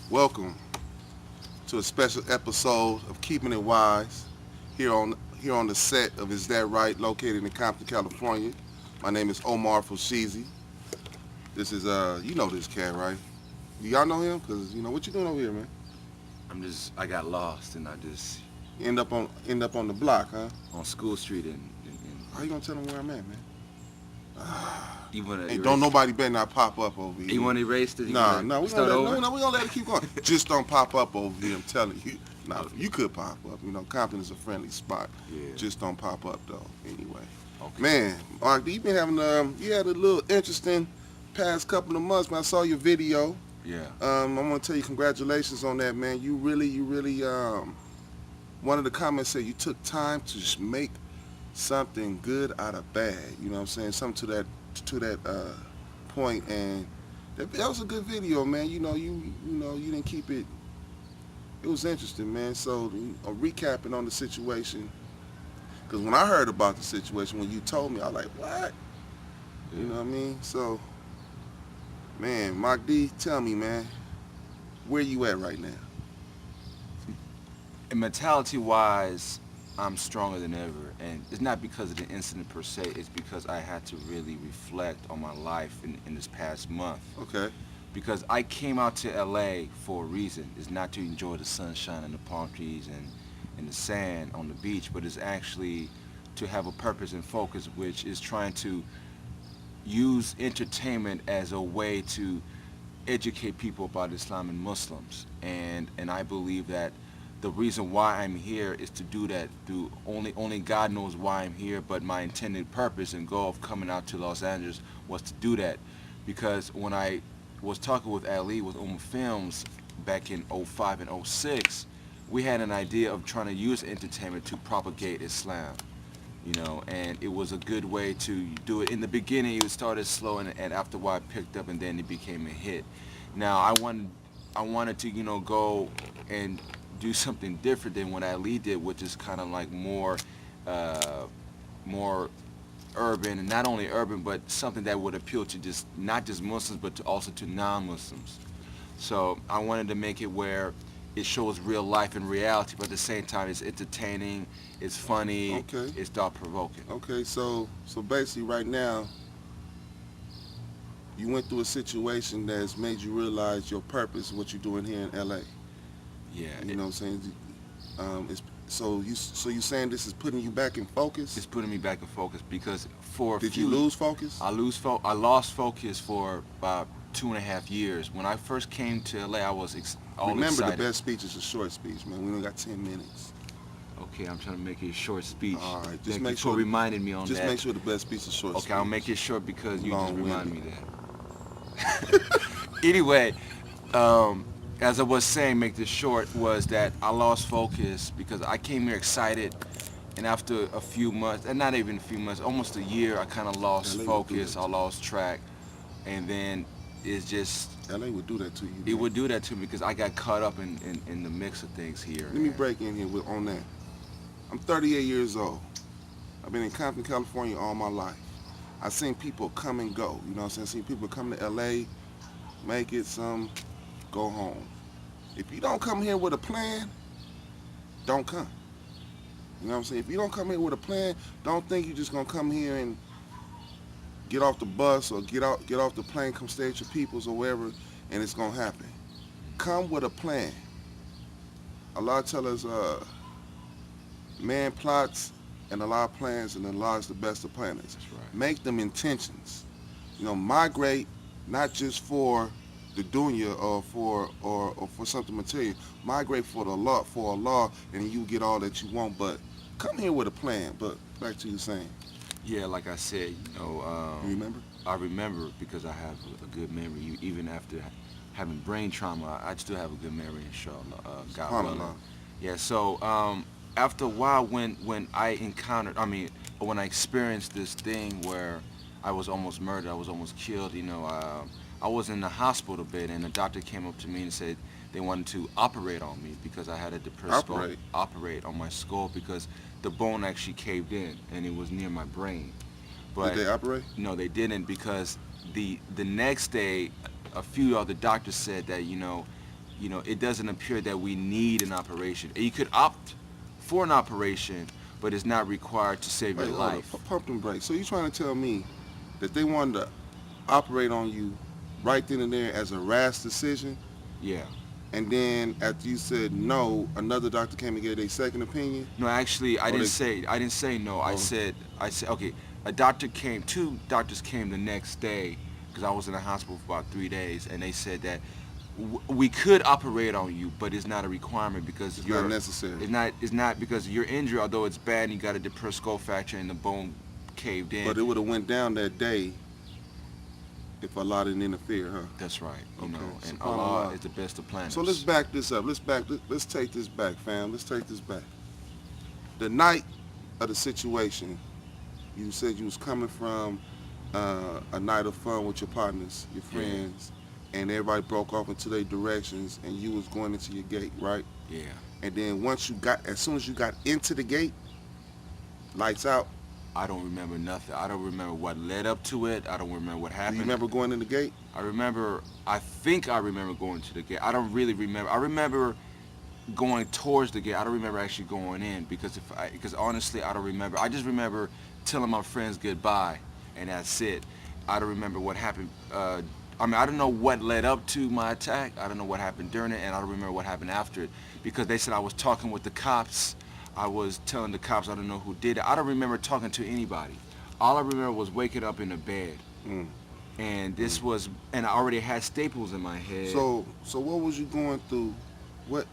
Welcome to a special episode of Keeping It Wise here on the set of Is That Right, located in Compton, California. My name is Omar Foshizzi. This is you know this cat, right? Y'all know him? Cause what you doing over here, man? I got lost and I just You end up on the block, huh? on School Street and How you gonna tell them where I'm at, man? you want to Hey, erase, don't nobody better not pop up over here. you want to erase this? Nah, no, we start gonna over? we gonna let it keep going. Just don't pop up over here. I'm telling you. Now Okay. you could pop up. Compton is a friendly spot. Yeah. Just don't pop up though. Anyway, Okay. man, Mark, you been having you had a little interesting past couple of months. Man, I saw your video. Yeah. I want to tell you congratulations on that, man. You really one of the comments said you took time to just make something good out of bad. You know what I'm saying? Something to that point, and that was a good video, man. You didn't keep it. It was interesting, man. So recapping on the situation, because when I heard about the situation, when you told me, I was like, what? You know what I mean? So, man, Mahdi, tell me, man, where you at right now? And mentality-wise, I'm stronger than ever, and it's not because of the incident per se. It's because I had to really reflect on my life in this past month. Okay. Because I came out to LA for a reason. It's not to enjoy the sunshine and the palm trees and the sand on the beach, but it's actually to have a purpose and focus, which is trying to use entertainment as a way to educate people about Islam and Muslims. And I believe that the reason why I'm here is to do that. Through only God knows why I'm here, but my intended purpose and goal of coming out to Los Angeles was to do that. Because when I was talking with Ali with Films back in '05 and '06, we had an idea of trying to use entertainment to propagate Islam, and it was a good way to do it. In the beginning, it started slow, and after a while, it picked up, and then it became a hit. Now, I wanted to, go and do something different than what Ali did, which is kind of like more urban, and not only urban, but something that would appeal to not just Muslims, but also to non-Muslims. So I wanted to make it where it shows real life and reality, but at the same time, it's entertaining, it's funny, Okay. it's thought-provoking. Okay. So basically, right now, you went through a situation that's made you realize your purpose, what you're doing here in LA. Yeah, You know what I'm saying? You saying this is putting you back in focus? it's putting me back in focus because for a Did few, you lose focus? I lost focus for about 2.5 years. When I first came to LA, I was all Remember, excited. the best speech is a short speech, man. We only got 10 minutes. Okay, I'm trying to make it a short speech. All right, just Thank make you sure. for reminding me on Just that. make sure the best speech is short. Okay, I'll make it short because you just reminded me Long-winded. that. Anyway, as I was saying, make this short, was that I lost focus because I came here excited, and after a few months, and not even a few months, almost a year, I kind of lost LA would do focus, that I to you. lost track, and then it's just, LA would do that to you. it Man. would do that to me because I got caught up in the mix of things here. Let me break in here on that. I'm 38 years old. I've been in Compton, California all my life. I've seen people come and go. You know what I'm saying? I've seen people come to LA, make it, some go home. If you don't come here with a plan, don't come. You know what I'm saying? If you don't come here with a plan, don't think you're just gonna come here and get off the bus or get off the plane, come stay at your people's or wherever, and it's gonna happen. Come with a plan. Allah tell us, man plots and Allah plans, and Allah is the best of planners. That's right. Make them intentions. Migrate not just for the dunya or for something material. Migrate for Allah, and you get all that you want. But come here with a plan. But back to you saying. Yeah, like I said, You remember? I remember because I have a good memory. Even after having brain trauma, I still have a good memory, inshallah. God willing. SubhanAllah. Yeah. So after a while, when I when I experienced this thing where I was almost murdered, I was almost killed. I was in the hospital bed, and the doctor came up to me and said they wanted to operate on me because I had a depressed skull. Operate on my skull because the bone actually caved in, and it was near my brain. But Did they operate? no, they didn't because the next day, a few other doctors said that it doesn't appear that we need an operation. You could opt for an operation, but it's not required to save your Wait, hold life. up, pump and break. So you trying to tell me that they wanted to operate on you right then and there as a rash decision, Yeah. and then after you said no, another doctor came and gave a second opinion? No, actually, I Or didn't they- say. I didn't say no. I Oh. said. Okay. Two doctors came the next day because I was in the hospital for about 3 days, and they said that we could operate on you, but it's not a requirement because It's you're not necessary. It's not because your injury, although it's bad, and you got a depressed skull fracture and the bone caved in. But it would have went down that day if Allah didn't interfere, huh? That's right. Okay. And SubhanAllah. Allah is the best of planners. So let's back this up. Let's take this back, fam. Let's take this back. The night of the situation, you said you was coming from a night of fun with your partners, your friends, and everybody broke off into their directions, and you was going into your gate, right? Yeah. And then as soon as you got into the gate, lights out. I don't remember nothing. I don't remember what led up to it. I don't remember what Do happened. you remember going in the gate? I think I remember going to the gate. I don't really remember. I remember going towards the gate. I don't remember actually going in because honestly, I don't remember. I just remember telling my friends goodbye, and that's it. I don't remember what happened. I don't know what led up to my attack. I don't know what happened during it, and I don't remember what happened after it because they said I was talking with the cops. I was telling the cops I don't know who did it. I don't remember talking to anybody. All I remember was waking up in the bed. And and I already had staples in my head. So what was you going through? What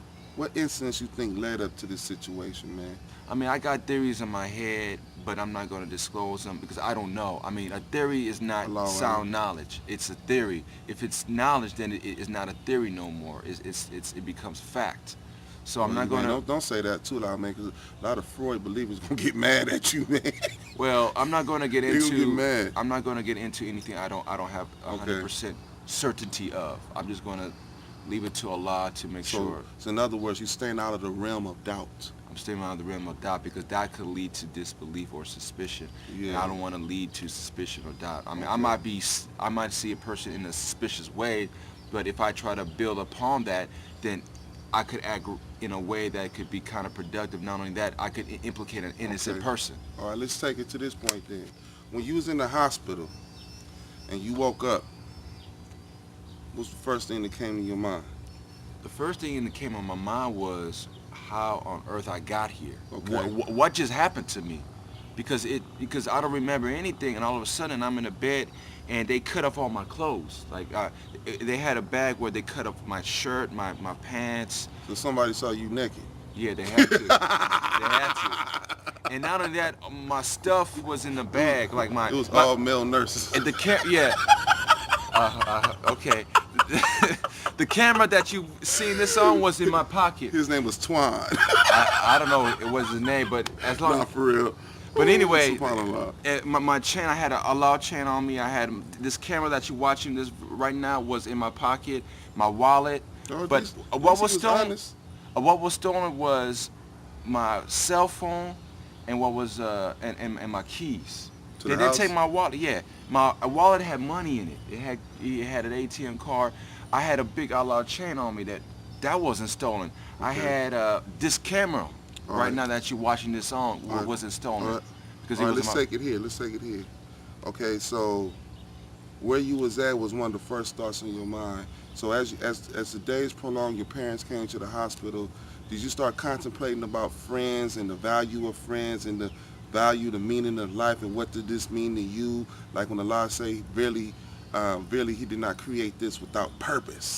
incidents you think led up to this situation, man? I mean, I got theories in my head, but I'm not going to disclose them because I don't know. I mean, a theory is not sound knowledge. It's a theory. If it's knowledge, then it is not a theory no more. It becomes fact. So I'm not going to. Don't say that too loud, man, because a lot of Freud believers gonna get mad at you, man. Well, I'm not going to get They gonna into. get mad. I'm not going to get into anything I don't have 100% certainty of. I'm just going to leave it to Allah to make sure. So in other words, you're staying out of the realm of doubt. I'm staying out of the realm of doubt because that could lead to disbelief or suspicion. Yeah. And I don't want to lead to suspicion or doubt. I mean, Okay. I might see a person in a suspicious way, but if I try to build upon that, then I could act in a way that could be counterproductive. Not only that, I could implicate an innocent Okay. person. All right, let's take it to this point then. When you was in the hospital and you woke up, what's the first thing that came to your mind? The first thing that came on my mind was how on earth I got here. Okay. What just happened to me? Because I don't remember anything, and all of a sudden I'm in a bed and they cut off all my clothes. Like they had a bag where they cut off my shirt, my pants. So somebody saw you naked. Yeah, they had to. They had to. And not only that, my stuff was in the bag. Like It was all male nurses. and okay. The camera that you seen this on was in my pocket. His name was Twan. I don't know it was his name, but as long Nah, as. for real. But anyway, SubhanAllah. my chain, I had a Allah chain on me. I had this camera that you're watching this right now was in my pocket, my wallet. Oh, But this- what this was was stolen? honest. What was stolen was my cell phone and what was and my keys. To They the didn't house? take my wallet. Yeah, my wallet had money in it. It had an ATM card. I had a big Allah chain on me that wasn't stolen. I Okay. had this camera All right right. now that you're watching this on All right. wasn't stolen. All right. Because All it right, was let's my, take it here. Let's take it here. Okay, so where you was at was one of the first thoughts in your mind. So as the days prolonged, your parents came to the hospital. Did you start contemplating about friends and the value of friends and the value, the meaning of life, and what did this mean to you? Like when Allah say, verily, he did not create this without purpose.